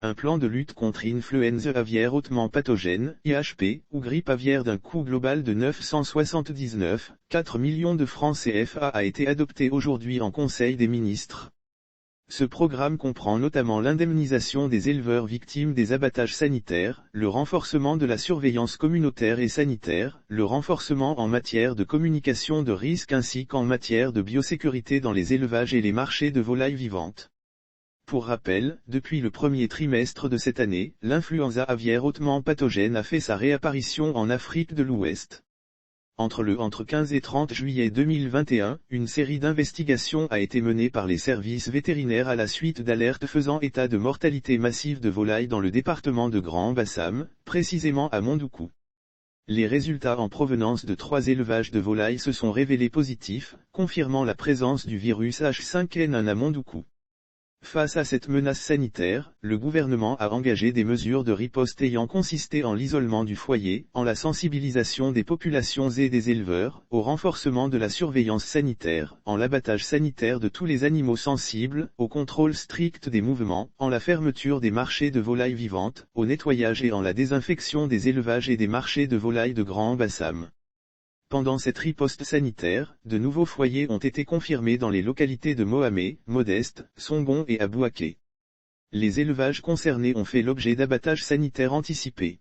Un plan de lutte contre influenza aviaire hautement pathogène, IHP, ou grippe aviaire d'un coût global de 979,4 millions de francs CFA a été adopté aujourd'hui en Conseil des ministres. Ce programme comprend notamment l'indemnisation des éleveurs victimes des abattages sanitaires, le renforcement de la surveillance communautaire et sanitaire, le renforcement en matière de communication de risques ainsi qu'en matière de biosécurité dans les élevages et les marchés de volailles vivantes. Pour rappel, depuis le premier trimestre de cette année, l'influenza aviaire hautement pathogène a fait sa réapparition en Afrique de l'Ouest. Entre 15 et 30 juillet 2021, une série d'investigations a été menée par les services vétérinaires à la suite d'alertes faisant état de mortalité massive de volailles dans le département de Grand Bassam, précisément à Mondoukou. Les résultats en provenance de 3 élevages de volailles se sont révélés positifs, confirmant la présence du virus H5N1 à Mondoukou. Face à cette menace sanitaire, le gouvernement a engagé des mesures de riposte ayant consisté en l'isolement du foyer, en la sensibilisation des populations et des éleveurs, au renforcement de la surveillance sanitaire, en l'abattage sanitaire de tous les animaux sensibles, au contrôle strict des mouvements, en la fermeture des marchés de volailles vivantes, au nettoyage et en la désinfection des élevages et des marchés de volailles de Grand Bassam. Pendant cette riposte sanitaire, de nouveaux foyers ont été confirmés dans les localités de Mohamé, Modeste, Songon et Abouaké. Les élevages concernés ont fait l'objet d'abattages sanitaires anticipés.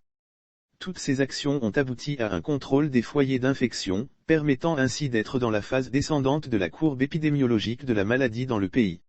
Toutes ces actions ont abouti à un contrôle des foyers d'infection, permettant ainsi d'être dans la phase descendante de la courbe épidémiologique de la maladie dans le pays.